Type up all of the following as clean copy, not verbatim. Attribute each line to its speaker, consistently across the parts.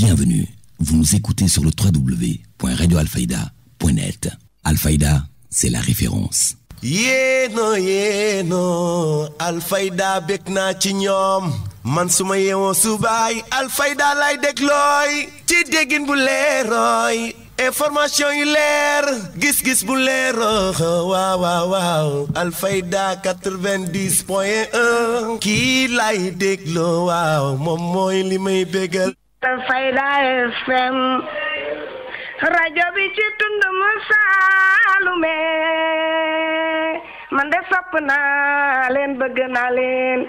Speaker 1: Bienvenue, vous nous écoutez sur le www.radioalfayda.net. Alfayda, c'est la référence.
Speaker 2: Yéeno Alfayda bég naa ci ñoom man suma yeewoo subaay Alfayda lay déglooy ci déggin bu leerooy information yu leer gis-gis bu leer waaw Alfayda 90.1 kii lay dégloo waaw moom mooy li may bégal.
Speaker 3: Alfayda FM rajo bi ci tund mu Saalume man de sopp naa leen bëgg naa leen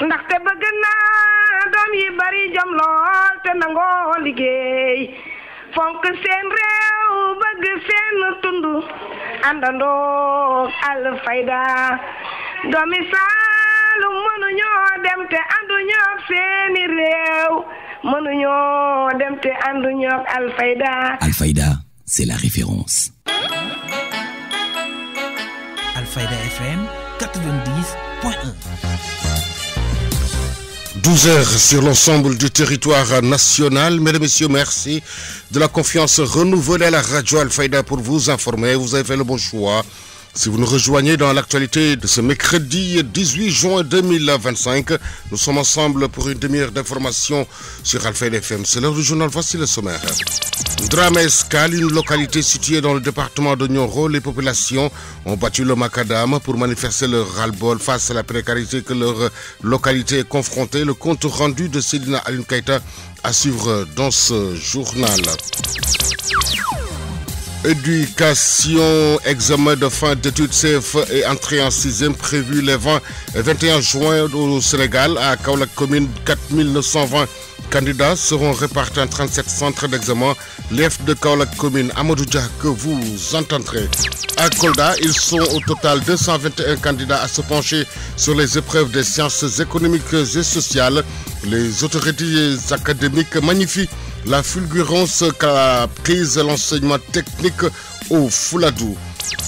Speaker 3: ndaxte bëgg naa doom yi bari jom lool te nangoo liggéey fonk seen réew bëgg seen tund àndandoo Alfayda doomi Saalum mënuñoo dem te ànduñoo seeni réew mënuñoo dem te ànduñoo Alfayda.
Speaker 1: Alfayda, c'est la référence.
Speaker 4: Alfayda FM 90.1.
Speaker 5: 12 heures sur l'ensemble du territoire national. Mesdames et messieurs, merci de la confiance renouvelée à la radio Alfayda pour vous informer. Vous avez fait le bon choix. Si vous nous rejoignez dans l'actualité de ce mercredi 18 juin 2025, nous sommes ensemble pour une demi-heure d'information sur Alfayda FM. C'est l'heure du journal, voici le sommaire. Drame Escale, une localité située dans le département de Nioro, les populations ont battu le macadam pour manifester leur ras-le-bol face à la précarité que leur localité est confrontée. Le compte rendu de Seydina Alioune Keïta à suivre dans ce journal. Éducation, examen de fin d'études CFE et entrée en 6e prévu les 20 et 21 juin au Sénégal. À Kaolack commune, 4920 candidats seront répartis en 37 centres d'examen. L'EF de Kaolack commune, Amadou Dia, que vous entendrez. À Kolda, ils sont au total 221 candidats à se pencher sur les épreuves des sciences économiques et sociales. Les autorités académiques magnifient la fulgurance qu'a prise l'enseignement technique au Fouladou.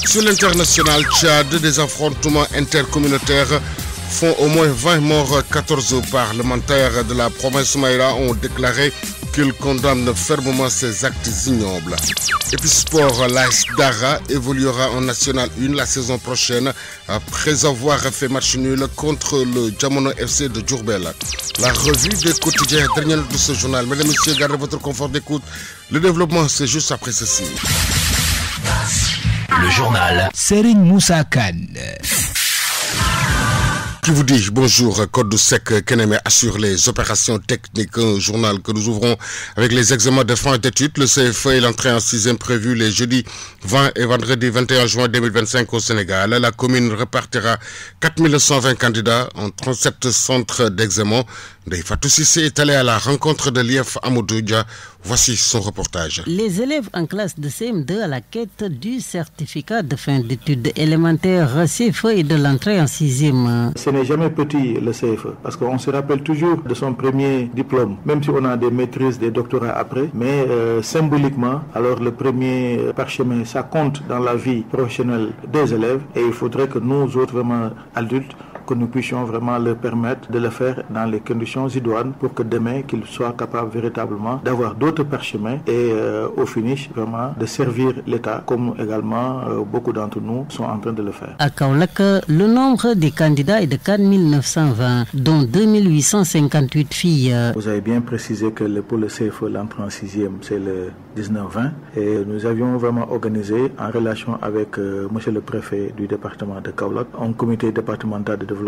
Speaker 5: Sur l'international Tchad, des affrontements intercommunautaires font au moins 20 morts. 14 parlementaires de la province Maïla ont déclaré qu'ils condamnent fermement ces actes ignobles. Et puis sport, l'AS Dara évoluera en National 1 la saison prochaine après avoir fait match nul contre le Jamono FC de Diourbel. La revue des quotidiens dernière de ce journal. Mesdames et messieurs, gardez votre confort d'écoute. Le développement, c'est juste après ceci.
Speaker 1: Le journal
Speaker 4: Serigne Moussa Kane.
Speaker 5: Qui vous dit bonjour, Code Sec Kenemé assure les opérations techniques. Un journal que nous ouvrons avec les examens de fin d'études. Le CFE et l'entrée en 6e prévue les jeudis 20 et vendredi 21 juin 2025 au Sénégal. La commune répartira 4120 candidats en 37 centres d'examen. Fatou Cissé est allé à la rencontre de l'IEF Amadou Dia. Voici son reportage.
Speaker 6: Les élèves en classe de CM2 à la quête du certificat de fin d'études élémentaires CFE et de l'entrée en 6e.
Speaker 7: Ce n'est jamais petit le CFE parce qu'on se rappelle toujours de son premier diplôme, même si on a des maîtrises, des doctorats après, mais symboliquement, alors le premier parchemin, ça compte dans la vie professionnelle des élèves et il faudrait que nous autres vraiment adultes, que nous puissions vraiment leur permettre de le faire dans les conditions idoines pour que demain qu'ils soient capables véritablement d'avoir d'autres parchemins et au finish vraiment de servir l'État comme également beaucoup d'entre nous sont en train de le faire.
Speaker 6: À Kaolack, le nombre des candidats est de 4920 dont 2858 filles.
Speaker 7: Vous avez bien précisé que pour le CFE l'entrée en 6e c'est le 19-20 et nous avions vraiment organisé en relation avec monsieur le préfet du département de Kaolack un comité départemental de développement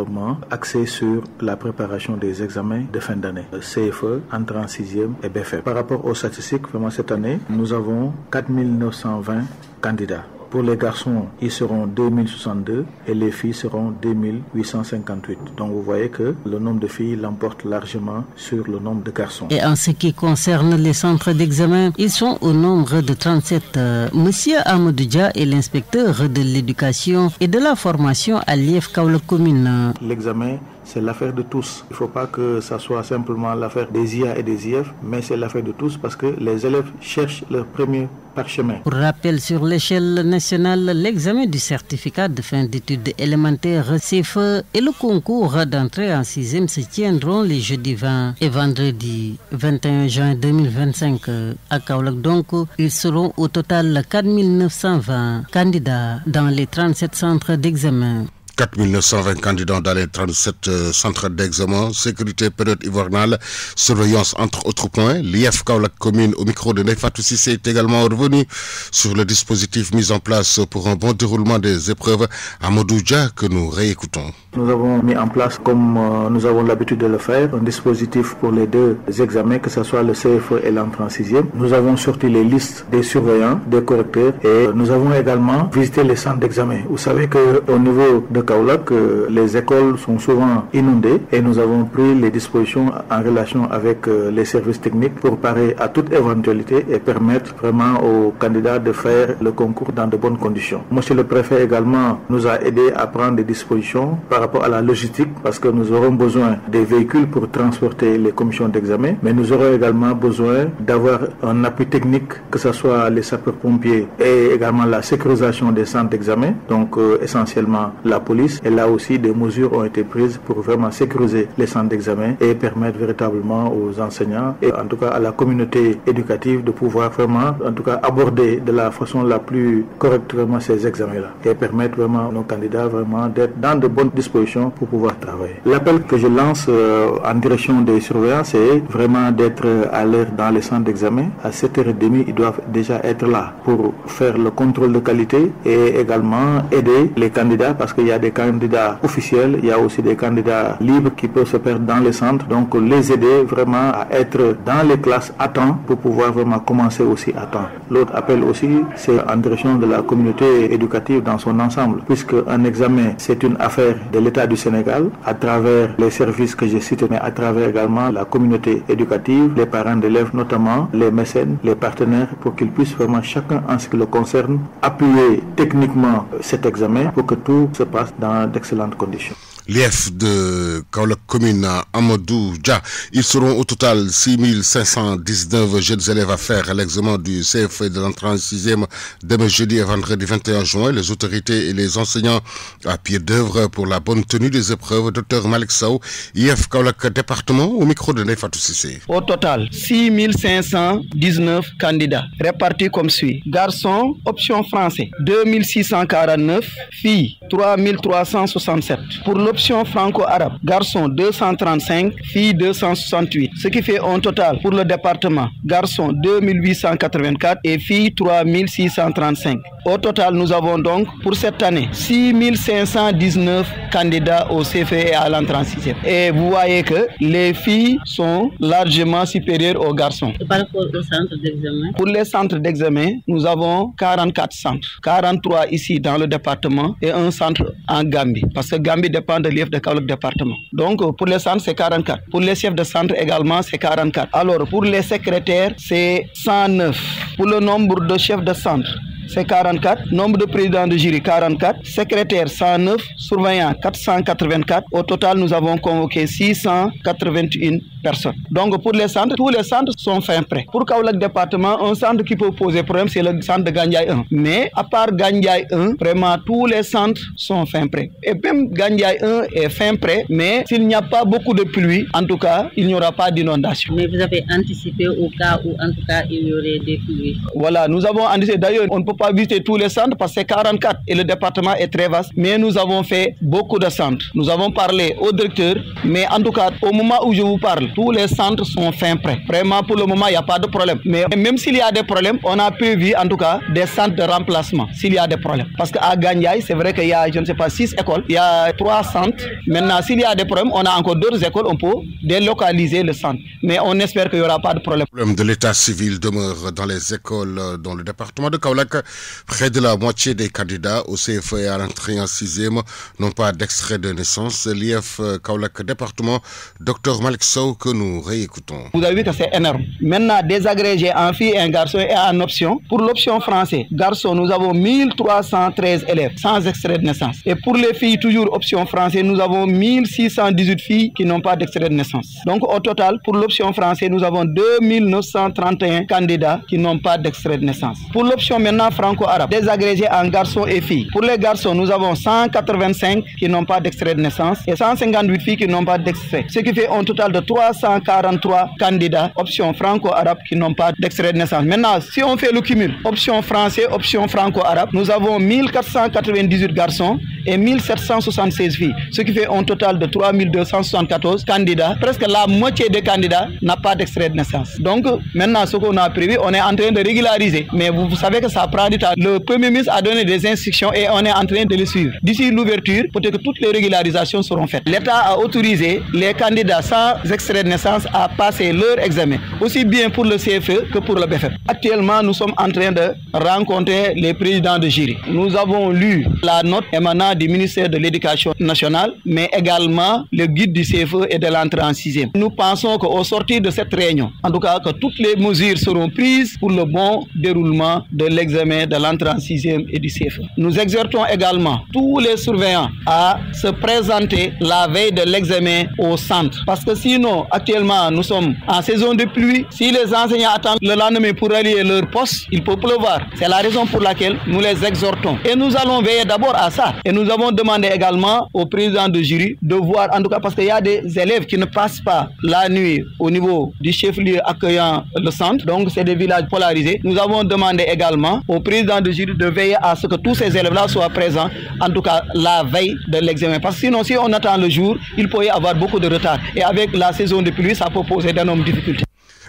Speaker 7: axé sur la préparation des examens de fin d'année, CFE, entrée en 6e et BFM. Par rapport aux statistiques, vraiment cette année, nous avons 4920 candidats. Pour les garçons, ils seront 2062 et les filles seront 2858. Donc vous voyez que le nombre de filles l'emporte largement sur le nombre de garçons.
Speaker 6: Et en ce qui concerne les centres d'examen, ils sont au nombre de 37. Monsieur Amadou Dia est l'inspecteur de l'éducation et de la formation à l'IEF Kaolack commune.
Speaker 7: L'examen c'est l'affaire de tous. Il ne faut pas que ça soit simplement l'affaire des IA et des IF, mais c'est l'affaire de tous parce que les élèves cherchent leur premier parchemin.
Speaker 6: Pour rappel, sur l'échelle nationale, l'examen du certificat de fin d'études élémentaires CFE et le concours d'entrée en 6e se tiendront les jeudis 20 et vendredi 21 juin 2025 à Kaolack. Donc, ils seront au total 4 920 candidats dans les 37 centres d'examen.
Speaker 5: 4 920 candidats dans les 37 centres d'examen, sécurité période hivernale, surveillance entre autres points. L'IF Kaolack commune au micro de Neifatou Cissé est également revenu sur le dispositif mis en place pour un bon déroulement des épreuves à Modouja que nous réécoutons.
Speaker 7: Nous avons mis en place, comme nous avons l'habitude de le faire, un dispositif pour les deux examens, que ce soit le CFE et l'entrée en 6e. Nous avons sorti les listes des surveillants, des correcteurs et nous avons également visité les centres d'examen. Vous savez qu'au niveau de Kaolack, les écoles sont souvent inondées et nous avons pris les dispositions en relation avec les services techniques pour parer à toute éventualité et permettre vraiment aux candidats de faire le concours dans de bonnes conditions. Monsieur le préfet également nous a aidé à prendre des dispositions par rapport à la logistique parce que nous aurons besoin des véhicules pour transporter les commissions d'examen, mais nous aurons également besoin d'avoir un appui technique, que ce soit les sapeurs-pompiers et également la sécurisation des centres d'examen, donc essentiellement la police. Et là aussi, des mesures ont été prises pour vraiment sécuriser les centres d'examen et permettre véritablement aux enseignants et en tout cas à la communauté éducative de pouvoir vraiment, en tout cas, aborder de la façon la plus correcte vraiment ces examens-là et permettre vraiment à nos candidats vraiment d'être dans de bonnes dispositions pour pouvoir travailler. L'appel que je lance en direction des surveillants, c'est vraiment d'être à l'heure dans les centres d'examen. À 7h30, ils doivent déjà être là pour faire le contrôle de qualité et également aider les candidats parce qu'il y a des candidats officiels, il y a aussi des candidats libres qui peuvent se perdre dans les centres. Donc les aider vraiment à être dans les classes à temps pour pouvoir vraiment commencer aussi à temps. L'autre appel aussi, c'est en direction de la communauté éducative dans son ensemble, puisque un examen, c'est une affaire de l'État du Sénégal à travers les services que j'ai cités, mais à travers également la communauté éducative, les parents d'élèves notamment, les mécènes, les partenaires, pour qu'ils puissent vraiment chacun en ce qui le concerne appuyer techniquement cet examen pour que tout se passe dans d'excellentes conditions.
Speaker 5: L'IF de Kaolack commune à Amadou Dia. Ils seront au total 6519 jeunes élèves à faire l'examen du CFE de l'entrée en 6e demain jeudi et vendredi 21 juin. Les autorités et les enseignants à pied d'œuvre pour la bonne tenue des épreuves. Dr Malik Sow, IF Kaolack département, au micro de Neifatou Cissé.
Speaker 8: Au total, 6519 candidats répartis comme suit. Garçons, option français, 2649. Filles, 3367. Pour l'option franco-arabe, garçons 235, filles 268. Ce qui fait un total pour le département, garçons 2884 et filles 3635. Au total, nous avons donc pour cette année 6519 candidats au CFE et à l'entrée en 6e. Et vous voyez que les filles sont largement supérieures aux garçons.
Speaker 6: Et par rapport aux centres d'examen?
Speaker 8: Pour les centres d'examen, nous avons 44 centres. 43 ici dans le département et un centre en Gambie. Parce que Gambie dépend de l'IF de Kaolack département. Donc pour les centres, c'est 44. Pour les chefs de centre également, c'est 44. Alors pour les secrétaires, c'est 109. Pour le nombre de chefs de centre, c'est 44. Nombre de présidents de jury, 44. Secrétaire, 109. Surveillants, 484. Au total, nous avons convoqué 681 personnes. Donc, pour les centres, tous les centres sont fin prêts. Pour Kaolack département, un centre qui peut poser problème, c'est le centre de Gandiaye 1. Mais, à part Gandiaye 1, vraiment, tous les centres sont fin prêts. Et même Gandiaye 1 est fin prêt, mais s'il n'y a pas beaucoup de pluie, en tout cas, il n'y aura pas d'inondation.
Speaker 6: Mais vous avez anticipé au cas où, en tout cas, il y aurait des pluies?
Speaker 8: Voilà, nous avons anticipé. D'ailleurs, on ne peut pas visiter tous les centres parce que c'est 44 et le département est très vaste. Mais nous avons fait beaucoup de centres. Nous avons parlé au directeur, mais en tout cas, au moment où je vous parle, tous les centres sont fin prêts. Vraiment, pour le moment, il n'y a pas de problème. Mais même s'il y a des problèmes, on a prévu en tout cas des centres de remplacement s'il y a des problèmes. Parce qu'à Gandiaye, c'est vrai qu'il y a, je ne sais pas, 6 écoles. Il y a 3 centres. Maintenant, s'il y a des problèmes, on a encore 2 écoles. On peut délocaliser le centre. Mais on espère qu'il n'y aura pas de problème.
Speaker 5: Le problème de l'état civil demeure dans les écoles dans le département de Kaolack. Près de la moitié des candidats au CFE et à l'entrée en 6e n'ont pas d'extrait de naissance. L'IF Kaolack département, Dr Malik Sow, que nous réécoutons.
Speaker 8: Vous avez vu que c'est énorme. Maintenant, désagrégé en filles et en garçons et en option. Pour l'option français, garçons, nous avons 1313 élèves sans extrait de naissance. Et pour les filles, toujours option français, nous avons 1618 filles qui n'ont pas d'extrait de naissance. Donc au total, pour l'option français, nous avons 2931 candidats qui n'ont pas d'extrait de naissance. Pour l'option maintenant franco-arabe, désagrégé en garçons et filles. Pour les garçons, nous avons 185 qui n'ont pas d'extrait de naissance et 158 filles qui n'ont pas d'extrait. Ce qui fait un total de 343 candidats option franco-arabe qui n'ont pas d'extrait de naissance. Maintenant, si on fait le cumul, option français, option franco-arabe, nous avons 1498 garçons et 1776 filles. Ce qui fait un total de 3274 candidats. Presque la moitié des candidats n'a pas d'extrait de naissance. Donc maintenant, ce qu'on a prévu, on est en train de régulariser. Mais vous savez que ça prend du temps. Le Premier ministre a donné des instructions et on est en train de les suivre. D'ici l'ouverture, peut-être que toutes les régularisations seront faites. L'État a autorisé les candidats sans extrait de naissance à passer leur examen, aussi bien pour le CFE que pour le BFM. Actuellement, nous sommes en train de rencontrer les présidents de jury. Nous avons lu la note émanant du ministère de l'Éducation nationale, mais également le guide du CFE et de l'entrée en 6e. Nous pensons qu'au sortir de cette réunion, en tout cas que toutes les mesures seront prises pour le bon déroulement de l'examen de l'entrée en 6e et du CFE. Nous exhortons également tous les surveillants à se présenter la veille de l'examen au centre. Parce que sinon, actuellement, nous sommes en saison de pluie. Si les enseignants attendent le lendemain pour allier leur poste, il peut pleuvoir. C'est la raison pour laquelle nous les exhortons. Et nous allons veiller d'abord à ça. Et nous avons demandé également au président de jury de voir, en tout cas parce qu'il y a des élèves qui ne passent pas la nuit au niveau du chef-lieu accueillant le centre. Donc c'est des villages polarisés. Nous avons demandé également au président de jury de veiller à ce que tous ces élèves-là soient présents, en tout cas la veille de l'examen. Parce que sinon, si on attend le jour, il peut y avoir beaucoup de retard. Et avec la saison de pluie, ça peut poser d'énormes difficultés.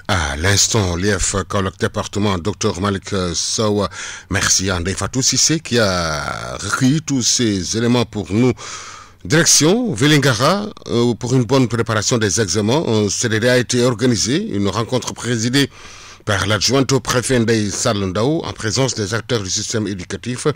Speaker 5: À l'instant, l'IF Kaolack département, Dr Malik Sow, merci à Ndeye Fatou Cissé qui a recueilli tous ces éléments pour nous. Direction Vélingara, pour une bonne préparation des examens, un CDD a été organisé, une rencontre présidée par l'adjointe au préfet Ndeye Sall Ndao en présence des acteurs du système éducatif,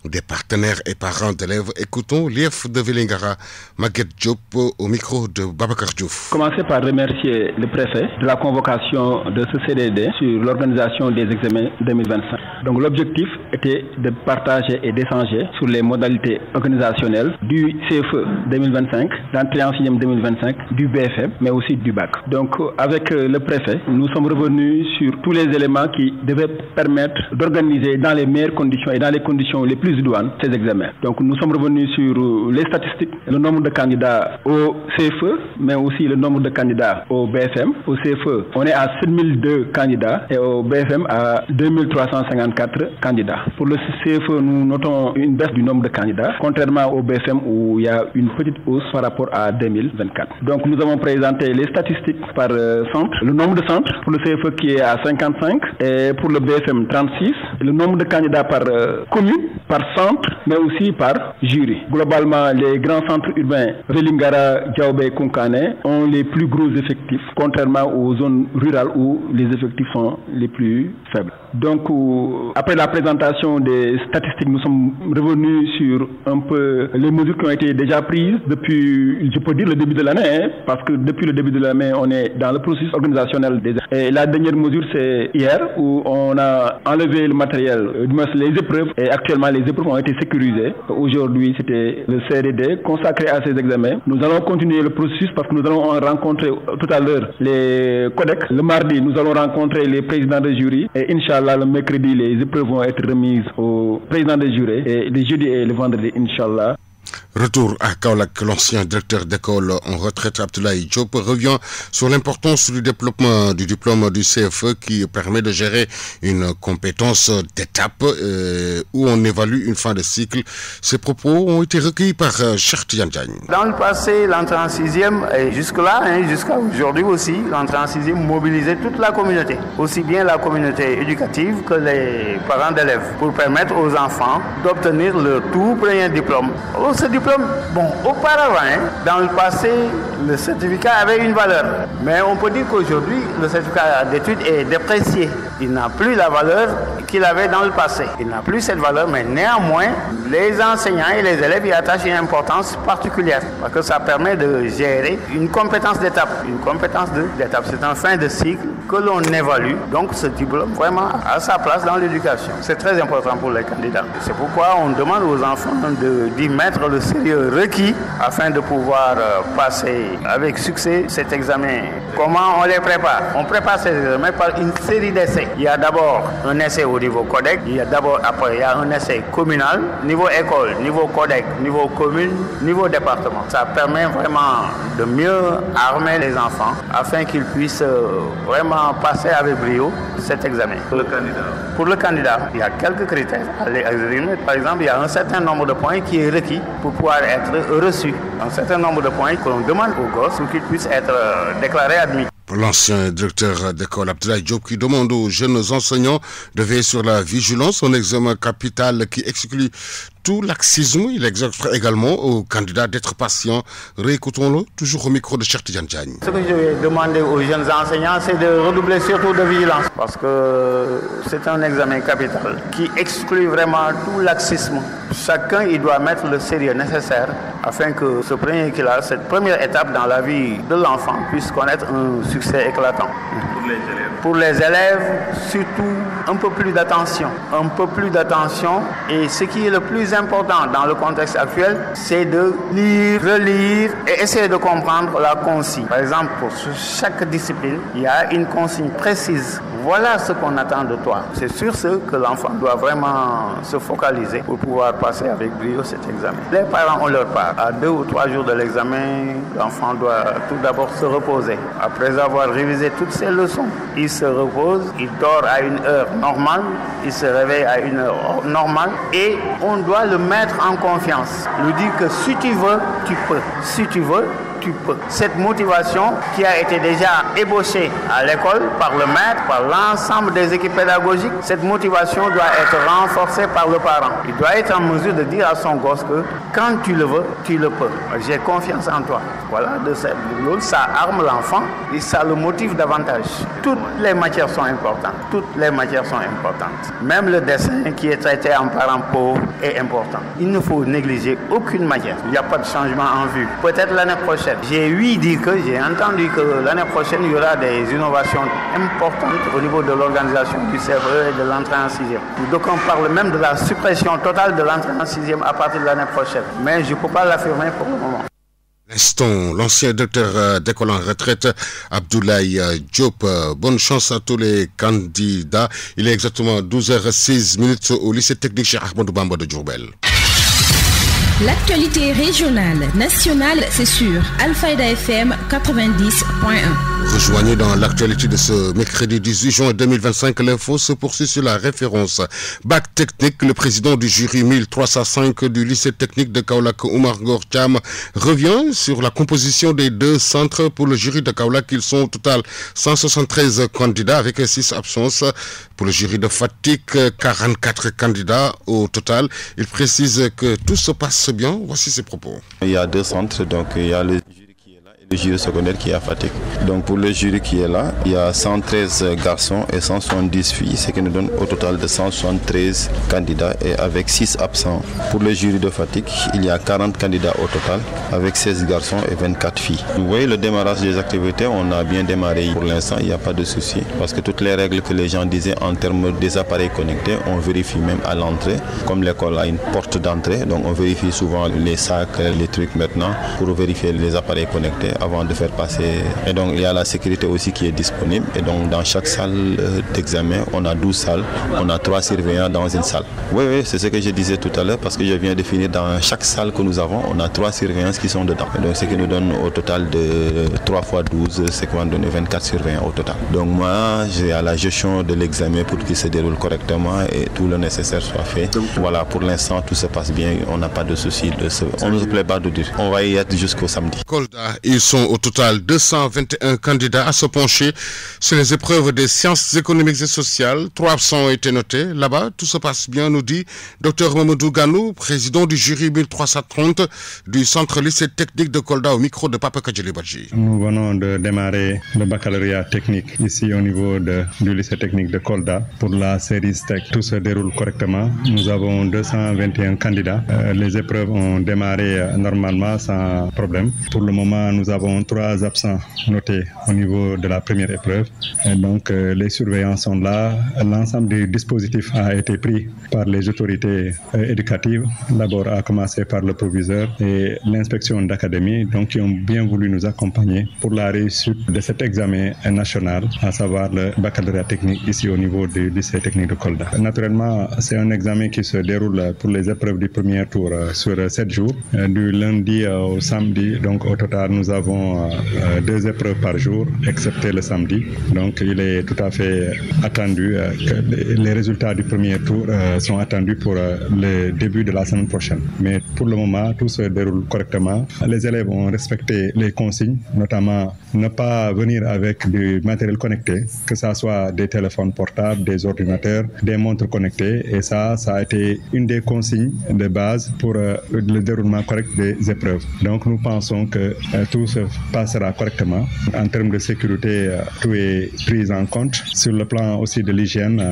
Speaker 5: des partenaires et parents d'élèves. Écoutons l'IF de Vélingara, Maguette Diop, au micro de Babacar Diouf.
Speaker 9: Commencer par remercier le préfet de la convocation de ce CDD sur l'organisation des examens 2025. Donc l'objectif était de partager et d'échanger sur les modalités organisationnelles du CFE 2025, l'entrée en 6e 2025, du BFM, mais aussi du bac. Donc avec le préfet, nous sommes revenus sur tous les éléments qui devaient permettre d'organiser dans les meilleures conditions et dans les conditions les plus idoines ces examens. Donc nous sommes revenus sur les statistiques, le nombre de candidats au CFE, mais aussi le nombre de candidats au BFM. Au CFE, on est à 7002 candidats et au BFM à 2354 candidats. Pour le CFE, nous notons une baisse du nombre de candidats, contrairement au BFM où il y a une petite hausse par rapport à 2024. Donc nous avons présenté les statistiques par centre, le nombre de centres pour le CFE qui est à 55 et pour le BFM 36, le nombre de candidats par commune, par centre, mais aussi par jury. Globalement, les grands centres urbains, Vélingara, Diaobé et Konkane, ont les plus gros effectifs, contrairement aux zones rurales où les effectifs sont les plus faibles. Donc, après la présentation des statistiques, nous sommes revenus sur un peu les mesures qui ont été déjà prises depuis, je peux dire, le début de l'année, parce que depuis le début de l'année, on est dans le processus organisationnel des. Et la dernière mesure, c'est hier, où on a enlevé le matériel, les épreuves, et actuellement, les épreuves ont été sécurisées. Aujourd'hui, c'était le CRD consacré à ces examens. Nous allons continuer le processus parce que nous allons rencontrer tout à l'heure les codecs. Le mardi, nous allons rencontrer les présidents de jury. Et Inch'Allah, le mercredi, les épreuves vont être remises aux présidents de jury. Et le jeudi et le vendredi, Inch'Allah.
Speaker 5: Retour à Kaolack, l'ancien directeur d'école en retraite Abdoulaye Diop revient sur l'importance du développement du diplôme du CFE qui permet de gérer une compétence d'étape où on évalue une fin de cycle. Ces propos ont été recueillis par Cheikh Tidiane Diagne.
Speaker 10: Dans le passé, l'entrée en 6e, et jusque-là, jusqu'à aujourd'hui aussi, l'entrée en 6e mobilisait toute la communauté, aussi bien la communauté éducative que les parents d'élèves, pour permettre aux enfants d'obtenir leur tout premier diplôme. Ce diplôme, auparavant, dans le passé, le certificat avait une valeur. Mais on peut dire qu'aujourd'hui, le certificat d'études est déprécié. Il n'a plus la valeur qu'il avait dans le passé. Il n'a plus cette valeur, mais néanmoins, les enseignants et les élèves y attachent une importance particulière parce que ça permet de gérer une compétence d'étape. Une compétence d'étape, c'est un fin de cycle que l'on évalue. Donc ce diplôme vraiment a sa place dans l'éducation. C'est très important pour les candidats. C'est pourquoi on demande aux enfants d'y mettre le sérieux requis afin de pouvoir passer avec succès cet examen. Comment on les prépare? On prépare ces examens par une série d'essais. Il y a d'abord un essai au niveau codec, il y a un essai communal, niveau école, niveau codec, niveau commune, niveau département. Ça permet vraiment de mieux armer les enfants afin qu'ils puissent vraiment passer avec brio cet examen. Pour le candidat, il y a quelques critères. Par exemple, il y a un certain nombre de points qui est requis pour pouvoir être reçu. Un certain nombre de points que l'on demande aux gosses pour qu'ils puissent être déclarés admis.
Speaker 5: L'ancien directeur d'école Abdoulaye Diop qui demande aux jeunes enseignants de veiller sur la vigilance, un examen capital qui exclut tout laxisme. Il exhorte également aux candidats d'être patients. Réécoutons-le, toujours au micro de Cheikh Tidiane Diagne.
Speaker 10: Ce que je vais demander aux jeunes enseignants, c'est de redoubler surtout de vigilance parce que c'est un examen capital qui exclut vraiment tout laxisme. Chacun, il doit mettre le sérieux nécessaire afin que cette première étape dans la vie de l'enfant puisse connaître un succès éclatant. Pour les élèves, surtout un peu plus d'attention. Un peu plus d'attention. Et ce qui est le plus important dans le contexte actuel, c'est de lire, relire et essayer de comprendre la consigne. Par exemple, pour chaque discipline, il y a une consigne précise. Voilà ce qu'on attend de toi. C'est sur ce que l'enfant doit vraiment se focaliser pour pouvoir passer avec brio cet examen. Les parents ont leur part. À 2 ou 3 jours de l'examen, l'enfant doit tout d'abord se reposer. Après avoir révisé toutes ses leçons, il se repose, il dort à une heure normale, il se réveille à une heure normale et on doit le mettre en confiance. Lui dire que si tu veux, tu peux. Si tu veux, tu peux. Cette motivation qui a été déjà ébauchée à l'école par le maître, par l'ensemble des équipes pédagogiques, cette motivation doit être renforcée par le parent. Il doit être en mesure de dire à son gosse que quand tu le veux, tu le peux. J'ai confiance en toi. Voilà, ça arme l'enfant et ça le motive davantage. Toutes les matières sont importantes. Toutes les matières sont importantes. Même le dessin qui est traité en parent pauvre est important. Il ne faut négliger aucune matière. Il n'y a pas de changement en vue. Peut-être l'année prochaine. J'ai entendu que l'année prochaine, il y aura des innovations importantes au niveau de l'organisation du CFE et de l'entrée en 6e. Donc on parle même de la suppression totale de l'entrée en 6e à partir de l'année prochaine. Mais je ne peux pas l'affirmer pour le moment.
Speaker 5: L'instant, l'ancien directeur d'école en retraite, Abdoulaye Diop. Bonne chance à tous les candidats. Il est exactement 12h06 au lycée technique Cheikh Ahmadou Bamba de Diourbel.
Speaker 11: L'actualité régionale, nationale, c'est sur Alfayda FM 90.1.
Speaker 5: Rejoignez dans l'actualité de ce mercredi 18 juin 2025. L'info se poursuit sur la référence. Bac technique, le président du jury 1305 du lycée technique de Kaolack, Oumar Ngor Thiam, revient sur la composition des 2 centres pour le jury de Kaolack. Ils sont au total 173 candidats avec 6 absences. Pour le jury de Fatick, 44 candidats au total. Il précise que tout se passe bien. Voici ses propos.
Speaker 12: Il y a 2 centres, donc il y a le jury qui est là et le jury secondaire qui est à Fatick. Donc pour le jury qui est là, il y a 113 garçons et 170 filles, ce qui nous donne au total de 173 candidats et avec 6 absents. Pour le jury de Fatick, il y a 40 candidats au total avec 16 garçons et 24 filles. Vous voyez le démarrage des activités, on a bien démarré. Pour l'instant, il n'y a pas de souci parce que toutes les règles que les gens disaient en termes des appareils connectés, on vérifie même à l'entrée. Comme l'école a une porte d'entrée, donc on vérifie souvent les sacs, les trucs maintenant pour vérifier les appareils connectés avant de faire passer. Et donc il y a la sécurité aussi qui est disponible. Et donc dans chaque salle d'examen, on a 12 salles, on a 3 surveillants dans une salle. Oui, c'est ce que je disais tout à l'heure parce que je viens de finir dans chaque salle que nous avons, on a 3 surveillants qui sont dedans. Et donc ce qui nous donne au total de 3 fois 12, c'est qu'on va donner 24 surveillants au total. Donc moi, j'ai à la gestion de l'examen pour qu'il se déroule correctement et tout le nécessaire soit fait. Donc, voilà, pour l'instant, tout se passe bien, on n'a pas de souci. On ne se plaît pas de dire. On va y être jusqu'au samedi.
Speaker 5: Ils sont au total 221 candidats à se pencher sur les épreuves des sciences économiques et sociales. 3 absents ont été notés. Là-bas, tout se passe bien, nous dit Dr Mamadou Ganou, président du jury 1330 du centre lycée technique de Kolda, au micro de Papa Kadjili Badji.
Speaker 13: Nous venons de démarrer le baccalauréat technique ici au niveau du lycée technique de Kolda pour la série STEC. Tout se déroule correctement. Nous avons 221 candidats. Les épreuves ont démarré normalement sans problème. Pour le moment, nous avons 3 absents notés au niveau de la première épreuve. Et donc, les surveillants sont là. L'ensemble du dispositif a été pris par les autorités éducatives. D'abord, à commencer par le proviseur et l'inspection d'académie, donc qui ont bien voulu nous accompagner pour la réussite de cet examen national, à savoir le baccalauréat technique ici au niveau du lycée technique de Kolda. Naturellement, c'est un examen qui se déroule pour les épreuves du premier tour sur 7 jours, du lundi au samedi. Donc au total, nous avons 2 épreuves par jour, excepté le samedi. Donc il est tout à fait attendu que les résultats du premier tour sont attendus pour le début de la semaine prochaine. Mais pour le moment, tout se déroule correctement. Les élèves ont respecté les consignes, notamment ne pas venir avec du matériel connecté, que ce soit des téléphones portables, des ordinateurs, des montres connectées. Et ça a été une des consignes de base pour le déroulement correct des épreuves. Donc nous pensons que tout se passera correctement. En termes de sécurité, tout est pris en compte. Sur le plan aussi de l'hygiène,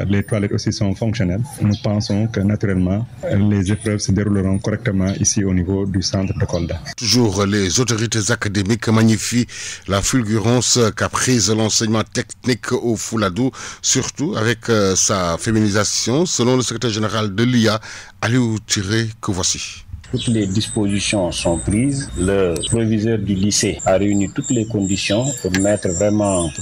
Speaker 13: les toilettes aussi sont fonctionnelles. Nous pensons que naturellement, les épreuves se dérouleront correctement ici au niveau du centre de Kolda.
Speaker 5: Toujours les autorités académiques magnifient la fulgurance qu'a prise l'enseignement technique au Fouladou, surtout avec sa féminisation, selon le secrétaire général de l'IA, Aliou Tiré, que voici.
Speaker 14: Toutes les dispositions sont prises. Le proviseur du lycée a réuni toutes les conditions pour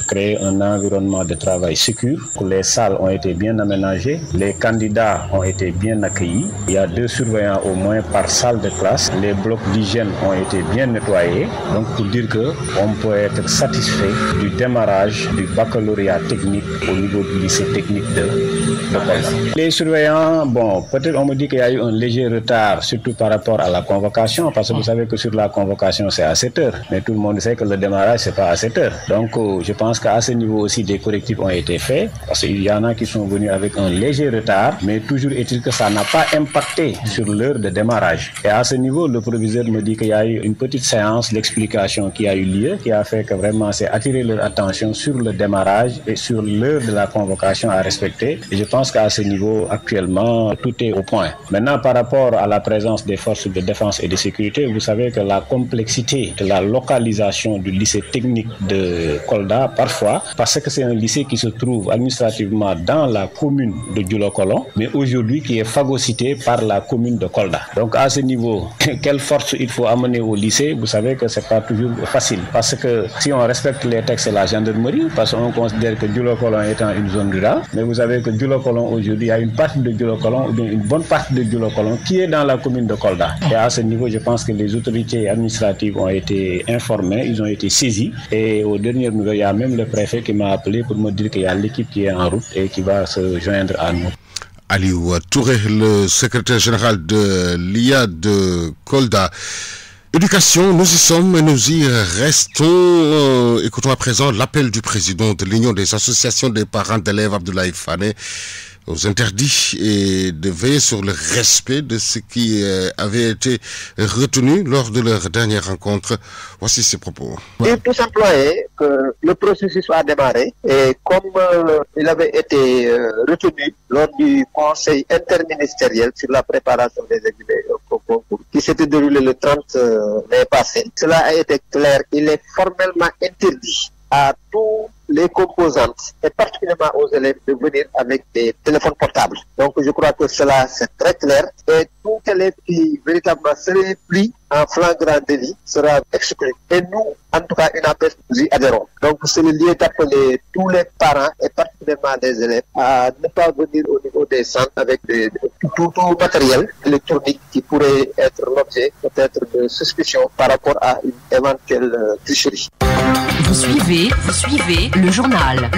Speaker 14: créer un environnement de travail sécur. Les salles ont été bien aménagées. Les candidats ont été bien accueillis. Il y a 2 surveillants au moins par salle de classe. Les blocs d'hygiène ont été bien nettoyés. Donc pour dire qu'on peut être satisfait du démarrage du baccalauréat technique au niveau du lycée technique de Kolda. Les surveillants, peut-être on me dit qu'il y a eu un léger retard, surtout par rapport à la convocation, parce que vous savez que sur la convocation c'est à 7 heures, mais tout le monde sait que le démarrage c'est pas à 7 heures. Donc je pense qu'à ce niveau aussi des correctifs ont été faits, parce qu'il y en a qui sont venus avec un léger retard, mais toujours est-il que ça n'a pas impacté sur l'heure de démarrage. Et à ce niveau, le proviseur me dit qu'il y a eu une petite séance d'explication qui a eu lieu, qui a fait que vraiment c'est attirer leur attention sur le démarrage et sur l'heure de la convocation à respecter. Et je pense qu'à ce niveau, actuellement, tout est au point. Maintenant, par rapport à la présence des forces de défense et de sécurité, vous savez que la complexité de la localisation du lycée technique de Kolda, parfois, parce que c'est un lycée qui se trouve administrativement dans la commune de Djoulokolon, mais aujourd'hui qui est phagocyté par la commune de Kolda. Donc à ce niveau, quelle force il faut amener au lycée, vous savez que c'est pas toujours facile, parce que si on respecte les textes, c'est la gendarmerie, parce qu'on considère que Djoulokolon étant une zone rurale, mais vous savez que Djoulokolon aujourd'hui, il y a une partie de Djoulokolon, ou bien une bonne partie de Djoulokolon qui est dans la commune de Kolda. Et à ce niveau, je pense que les autorités administratives ont été informées, ils ont été saisis. Et aux dernières nouvelles, il y a même le préfet qui m'a appelé pour me dire qu'il y a l'équipe qui est en route et qui va se joindre à nous.
Speaker 5: Aliou Touré, le secrétaire général de l'IA de Kolda. Éducation, nous y sommes et nous y restons. Écoutons à présent l'appel du président de l'Union des associations des parents d'élèves, Abdoulaye Fane, aux interdits et de veiller sur le respect de ce qui avait été retenu lors de leur dernière rencontre. Voici ses propos.
Speaker 15: Et tout simplement que le processus a démarré et comme il avait été retenu lors du conseil interministériel sur la préparation des examens au concours qui s'était déroulé le 30 mai passé, cela a été clair. Il est formellement interdit à tous les composantes et particulièrement aux élèves de venir avec des téléphones portables. Donc je crois que cela c'est très clair et tout élève qui véritablement serait pris en flagrant délit sera exclu. Et nous, en tout cas, une APS, nous y adhérons. Donc c'est le lieu d'appeler tous les parents et particulièrement soudainement les élèves à ne pas venir au niveau des centres avec tout matériel électronique qui pourrait être l'objet peut-être de suspicion par rapport à une éventuelle tricherie.
Speaker 16: Vous suivez le journal.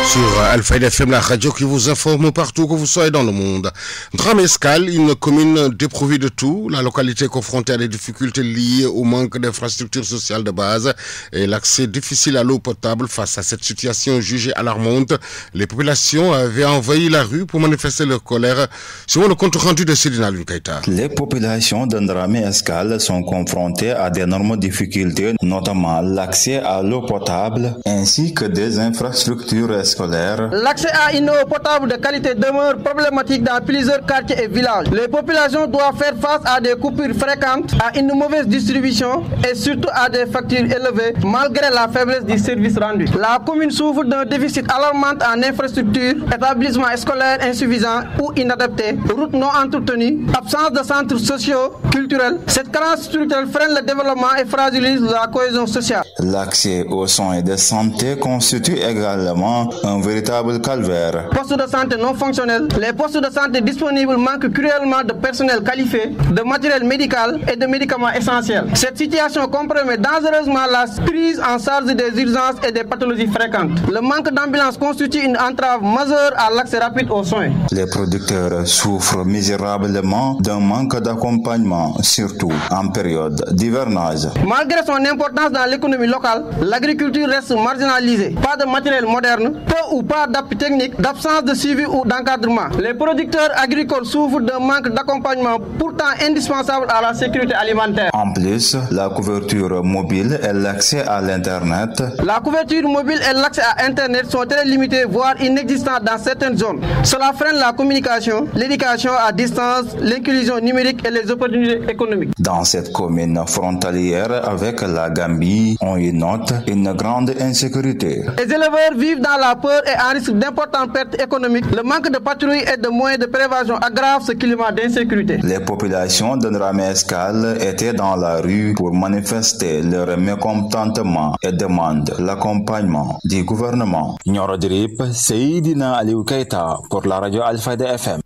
Speaker 5: Sur Alfayda FM, la radio qui vous informe partout que vous soyez dans le monde. Drame Escale, une commune dépourvue de tout, la localité confrontée à des difficultés liées au manque d'infrastructures sociales de base et l'accès difficile à l'eau potable. Face à cette situation jugée alarmante, les populations avaient envahi la rue pour manifester leur colère. Selon le compte rendu de Sedina Lunkaita.
Speaker 17: Les populations de Drame Escale sont confrontées à d'énormes difficultés, notamment l'accès à l'eau potable ainsi que des infrastructures scolaires.
Speaker 8: L'accès à une eau potable de qualité demeure problématique dans plusieurs quartiers et villages. Les populations doivent faire face à des coupures fréquentes, à une mauvaise distribution et surtout à des factures élevées malgré la faiblesse du service rendu. La commune souffre d'un déficit alarmant en infrastructures, établissements scolaires insuffisants ou inadaptés, routes non entretenues, absence de centres sociaux, culturels. Cette carence structurelle freine le développement et fragilise la cohésion sociale.
Speaker 17: L'accès aux soins de santé constitue également un véritable calvaire.
Speaker 8: Postes de santé non fonctionnels, les postes de santé disponibles manquent cruellement de personnel qualifié, de matériel médical et de médicaments essentiels. Cette situation compromet dangereusement la prise en charge des urgences et des pathologies fréquentes. Le manque d'ambulance constitue une entrave majeure à l'accès rapide aux soins.
Speaker 17: Les producteurs souffrent misérablement d'un manque d'accompagnement, surtout en période d'hivernage.
Speaker 8: Malgré son importance dans l'économie locale, l'agriculture reste marginalisée. Pas de matériel moderne, peu ou pas d'appui technique, d'absence de suivi ou d'encadrement. Les producteurs agricoles souffrent d'un manque d'accompagnement pourtant indispensable à la sécurité alimentaire.
Speaker 17: En plus, la couverture mobile et l'accès à l'Internet.
Speaker 8: La couverture mobile et l'accès à Internet sont très limités, voire inexistants dans certaines zones. Cela freine la communication, l'éducation à distance, l'inclusion numérique et les opportunités économiques.
Speaker 17: Dans cette commune frontalière avec la Gambie, on y note une grande insécurité.
Speaker 8: Les éleveurs vivent dans la peur et en risque d'importantes pertes économiques. Le manque de patrouilles et de moyens de prévention aggrave ce climat d'insécurité.
Speaker 17: Les populations de Drame Escale étaient dans la rue pour manifester leur mécontentement et demandent l'accompagnement du gouvernement.
Speaker 18: Nioro Drip, Seydina Aliou Keita pour la radio Alfayda FM.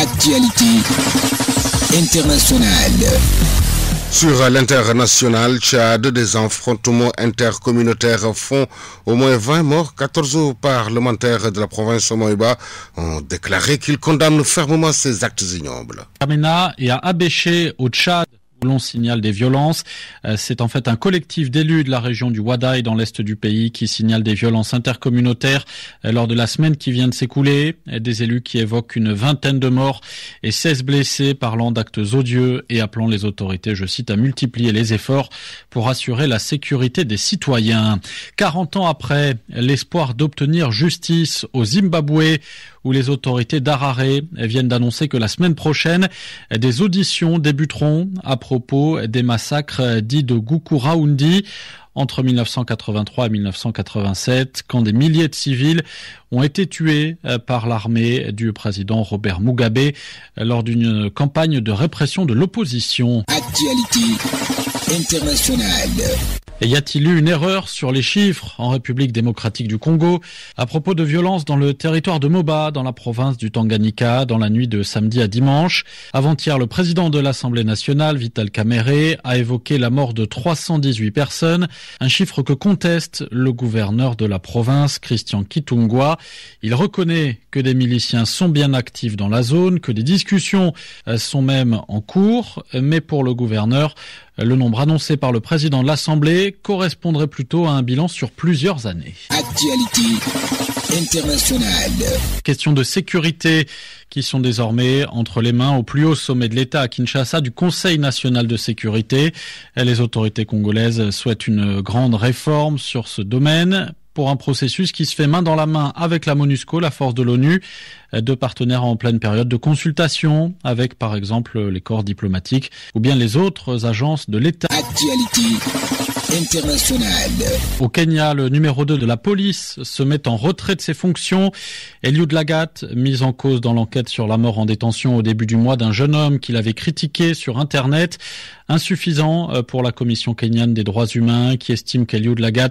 Speaker 1: Actualité internationale.
Speaker 5: Sur l'international, Tchad, des affrontements intercommunautaires font au moins 20 morts. 14 parlementaires de la province Moïba ont déclaré qu'ils condamnent fermement ces actes ignobles.
Speaker 19: Amena et à Abéché, au Tchad, où l'on signale des violences. C'est en fait un collectif d'élus de la région du Wadaï dans l'est du pays qui signale des violences intercommunautaires lors de la semaine qui vient de s'écouler. Des élus qui évoquent une 20aine de morts et 16 blessés, parlant d'actes odieux et appelant les autorités, je cite, à multiplier les efforts pour assurer la sécurité des citoyens. 40 ans après, l'espoir d'obtenir justice au Zimbabwe, où les autorités d'Harare viennent d'annoncer que la semaine prochaine, des auditions débuteront à propos des massacres dits de Gukurahundi entre 1983 et 1987, quand des milliers de civils ont été tués par l'armée du président Robert Mugabe lors d'une campagne de répression de l'opposition.
Speaker 1: Actualité internationale.
Speaker 19: Et y a-t-il eu une erreur sur les chiffres en République démocratique du Congo à propos de violences dans le territoire de Moba, dans la province du Tanganyika, dans la nuit de samedi à dimanche? Avant-hier, le président de l'Assemblée nationale, Vital Kamerhe, a évoqué la mort de 318 personnes, un chiffre que conteste le gouverneur de la province, Christian Kitungwa. Il reconnaît que des miliciens sont bien actifs dans la zone, que des discussions sont même en cours, mais pour le gouverneur, le nombre annoncé par le président de l'Assemblée correspondrait plutôt à un bilan sur plusieurs années.
Speaker 1: Actualité internationale.
Speaker 19: Questions de sécurité qui sont désormais entre les mains au plus haut sommet de l'État à Kinshasa du Conseil national de sécurité. Les autorités congolaises souhaitent une grande réforme sur ce domaine, pour un processus qui se fait main dans la main avec la MONUSCO, la force de l'ONU, deux partenaires en pleine période de consultation avec par exemple les corps diplomatiques ou bien les autres agences de l'État.
Speaker 1: Actualité internationale.
Speaker 19: Au Kenya, le numéro 2 de la police se met en retrait de ses fonctions. Eliud Lagat, mis en cause dans l'enquête sur la mort en détention au début du mois d'un jeune homme qu'il avait critiqué sur Internet. Insuffisant pour la Commission kenyane des droits humains qui estime qu'Eliud Lagat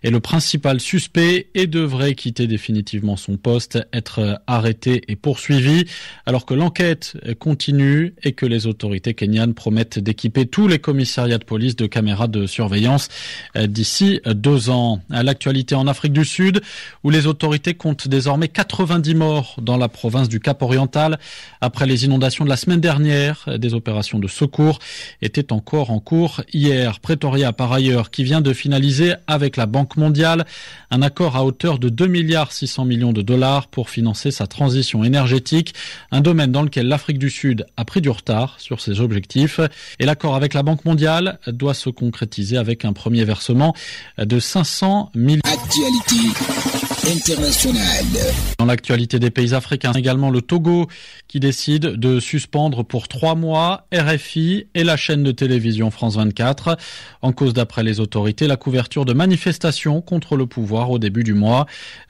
Speaker 19: est le principal suspect et devrait quitter définitivement son poste, être arrêté et poursuivi, alors que l'enquête continue et que les autorités kenyanes promettent d'équiper tous les commissariats de police de caméras de surveillance d'ici 2 ans. À l'actualité en Afrique du Sud, où les autorités comptent désormais 90 morts dans la province du Cap-Oriental après les inondations de la semaine dernière. Des opérations de secours étaient encore en cours hier. Pretoria, par ailleurs, qui vient de finaliser avec la Banque mondiale un accord à hauteur de 2,6 milliards de dollars pour financer sa transition énergétique, un domaine dans lequel l'Afrique du Sud a pris du retard sur ses objectifs. Et l'accord avec la Banque mondiale doit se concrétiser avec un premier versement de 500 millions.
Speaker 1: Actualité internationale.
Speaker 19: Dans l'actualité des pays africains, également le Togo qui décide de suspendre pour 3 mois RFI et la chaîne de télévision France 24. En cause, d'après les autorités, la couverture de manifestations contre le pouvoir au début du mois.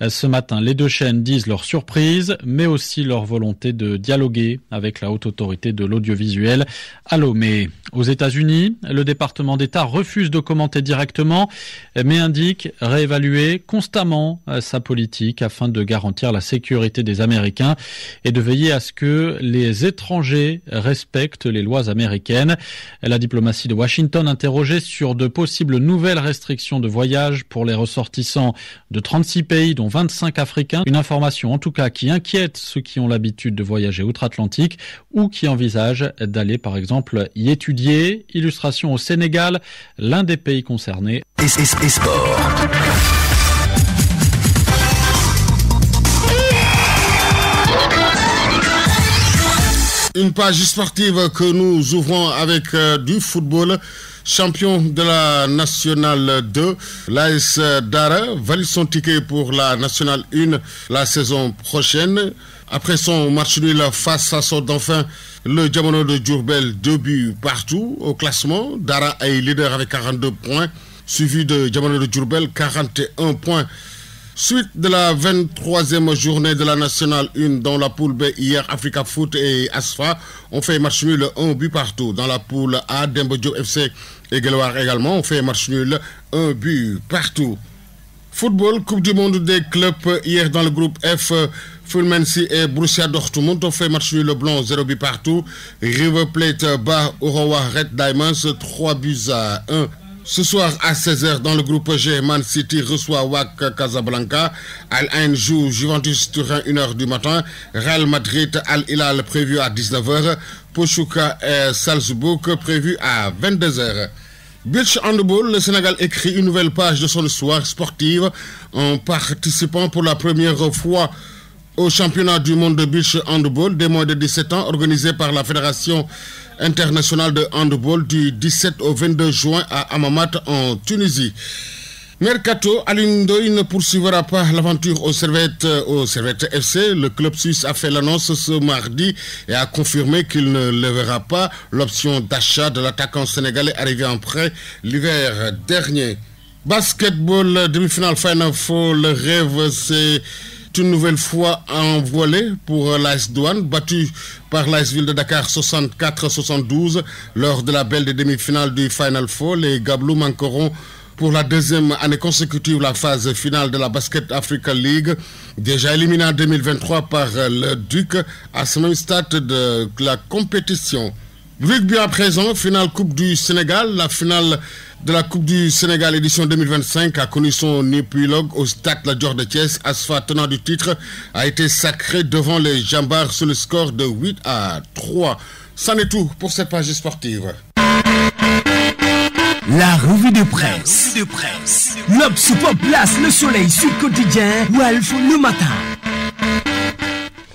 Speaker 19: Ce matin, les 2 chaînes disent leur surprise, mais aussi leur volonté de dialoguer avec la haute autorité de l'audiovisuel à Lomé. Aux États-Unis, le département d'État refuse de commenter directement, mais indique réévaluer constamment sa politique afin de garantir la sécurité des Américains et de veiller à ce que les étrangers respectent les lois américaines. La diplomatie de Washington interrogée sur de possibles nouvelles restrictions de voyage pour les ressortissants de 36 pays, dont 25 africains. Une information en tout cas qui inquiète ceux qui ont l'habitude de voyager outre-Atlantique ou qui envisagent d'aller par exemple y étudier. Illustration au Sénégal, l'un des pays concernés.
Speaker 1: Et sport.
Speaker 5: Une page sportive que nous ouvrons avec du football. Champion de la Nationale 2, l'AS Dara valide son ticket pour la Nationale 1 la saison prochaine. Après son match nul face à son dauphin, le Diamono de Diourbel, 2 buts partout au classement. Dara est leader avec 42 points, suivi de Diamono de Diourbel, 41 points. Suite de la 23e journée de la Nationale 1 dans la poule B, hier, Africa Foot et Asfa ont fait match nul 1 but partout. Dans la poule A, Demba Diop FC et Guelwaar également ont fait match nul 1 but partout. Football, Coupe du Monde des clubs, hier dans le groupe F, Fulmensi et Borussia Dortmund ont fait match nul blanc 0 but partout. River Plate bat Orowa Red Diamonds 3 buts à 1. Ce soir à 16h dans le groupe G, Man City reçoit WAC Casablanca. Al Ain joue Juventus Turin 1h du matin. Real Madrid Al Hilal prévu à 19h. Pachuca et Salzbourg prévu à 22h. Beach Handball, le Sénégal écrit une nouvelle page de son histoire sportive en participant pour la première fois au championnat du monde de beach handball des moins de 17 ans organisé par la Fédération internationale de handball du 17 au 22 juin à Hammamet en Tunisie. Mercato, Alioune Ndoye ne poursuivra pas l'aventure au Servette FC. Le club suisse a fait l'annonce ce mardi et a confirmé qu'il ne lèvera pas l'option d'achat de l'attaquant sénégalais arrivé en prêt l'hiver dernier. Basketball, demi-finale Final Four, le rêve c'est une nouvelle fois envolé pour l'AS Douane, battu par l'AS Ville de Dakar 64-72 lors de la belle des demi-finales du Final Four. Les Gablous manqueront pour la 2e année consécutive la phase finale de la Basket Africa League, déjà éliminé en 2023 par le Duc à ce même stade de la compétition. Rugby à présent, finale Coupe du Sénégal. La finale de la Coupe du Sénégal édition 2025 a connu son épilogue au stade La Dior de Thiès. Asfa, tenant du titre, a été sacré devant les Jambars sur le score de 8-3. C'en est tout pour cette page sportive.
Speaker 4: La revue de presse. L'Obs place le soleil sur le quotidien Walf le matin.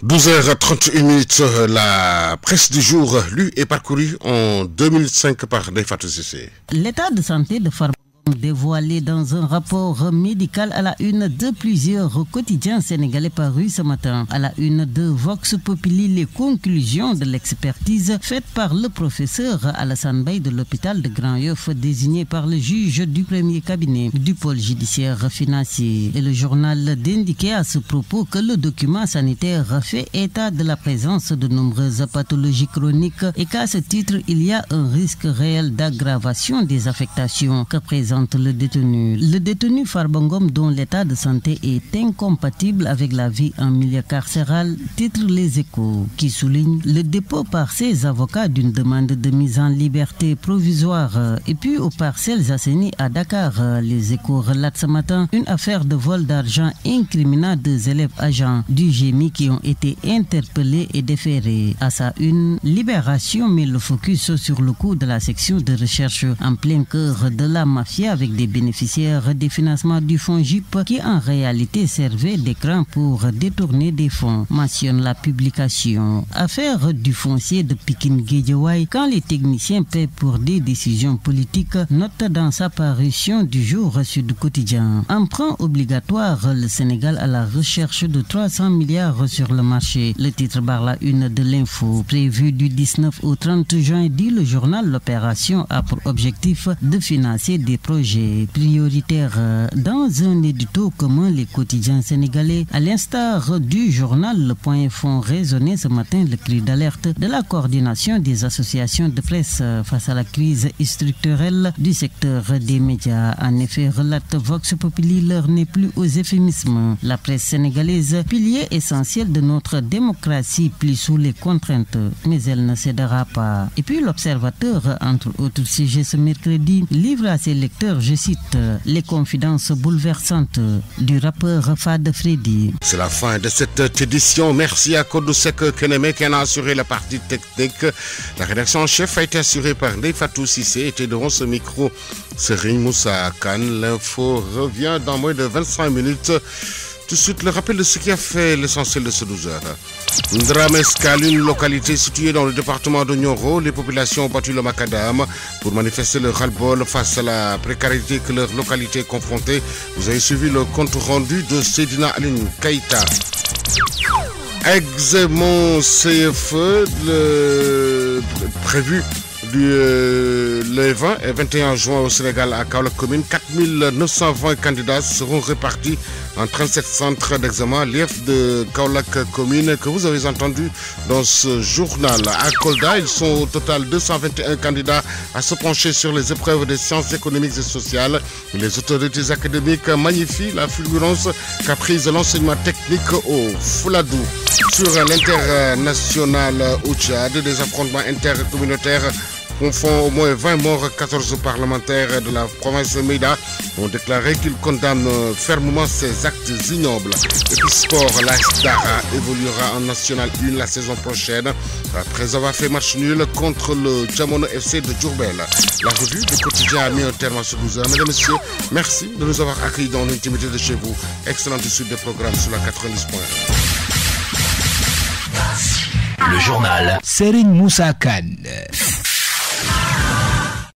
Speaker 5: 12h31, la presse du jour lue et parcourue en 2005 par Nefatou Sissé.
Speaker 6: L'état de santé de Farbango Dévoilé dans un rapport médical à la une de plusieurs quotidiens sénégalais parus ce matin. À la une de Vox Populi, les conclusions de l'expertise faite par le professeur Alassane Bey de l'hôpital de Grand-Yoff, désigné par le juge du premier cabinet du pôle judiciaire financier. Et le journal d'indiquer à ce propos que le document sanitaire fait état de la présence de nombreuses pathologies chroniques et qu'à ce titre, il y a un risque réel d'aggravation des affectations que présente le détenu. Le détenu Farbangom, dont l'état de santé est incompatible avec la vie en milieu carcéral, titre Les Échos, qui souligne le dépôt par ses avocats d'une demande de mise en liberté provisoire. Et puis aux Parcelles Assainies à Dakar, Les Échos relatent ce matin une affaire de vol d'argent incriminant 2 élèves agents du GMI qui ont été interpellés et déférés. À sa une, Libération met le focus sur le coût de la section de recherche en plein cœur de la mafia avec des bénéficiaires des financements du fonds JIP qui en réalité servait d'écran pour détourner des fonds, mentionne la publication. Affaire du foncier de Pikine-Guédiawaye quand les techniciens paient pour des décisions politiques, note dans sa parution du jour Sud Quotidien. Emprunt obligatoire, le Sénégal à la recherche de 300 milliards sur le marché. Le titre barre la une de l'info. Prévu du 19 au 30 juin, dit le journal, l'opération a pour objectif de financer des projets prioritaires. Dans un édito commun, les quotidiens sénégalais, à l'instar du journal Le Point, font résonner ce matin le cri d'alerte de la coordination des associations de presse face à la crise structurelle du secteur des médias. En effet, relate Vox Populi, l'heure n'est plus aux euphémismes. La presse sénégalaise, pilier essentiel de notre démocratie, plie sous les contraintes, mais elle ne cédera pas. Et puis l'Observateur, entre autres sujets ce mercredi, livre à ses lecteurs, je cite, les confidences bouleversantes du rappeur Fad Freddy.
Speaker 5: C'est la fin de cette édition. Merci à Kodosek Keneme qui en a assuré la partie technique. La rédaction en chef a été assurée par Ndeye Fatou Sissé. Et devant ce micro, Serigne Moussa Kane. L'info revient dans moins de 25 minutes. Tout de suite, le rappel de ce qui a fait l'essentiel de ce 12 heures. Ndramescal, une localité située dans le département de Nioro, les populations ont battu le macadam pour manifester leur ras-le-bol face à la précarité que leur localité est confrontée. Vous avez suivi le compte rendu de Seydina Aline Keïta. Examen CFE, prévu le 20 et 21 juin au Sénégal à Kaolack commune. 4920 candidats seront répartis en 37 centres d'examen. L'IEF de Kaolack commune que vous avez entendu dans ce journal. À Kolda, ils sont au total 221 candidats à se pencher sur les épreuves des sciences économiques et sociales. Les autorités académiques magnifient la fulgurance qu'a prise l'enseignement technique au Fouladou. Sur l'international au Tchad, des affrontements intercommunautaires font au moins 20 morts. 14 parlementaires de la province de Meida ont déclaré qu'ils condamnent fermement ces actes ignobles. Et puis sport, la Dara évoluera en National 1 la saison prochaine après avoir fait match nul contre le Djamono FC de Diourbel. La revue du quotidien a mis un terme à ce 12 heures. Mesdames et messieurs, merci de nous avoir accueillis dans l'intimité de chez vous. Excellente suite des programmes sur la 90.1.
Speaker 1: Le journal Serigne Moussa Kane.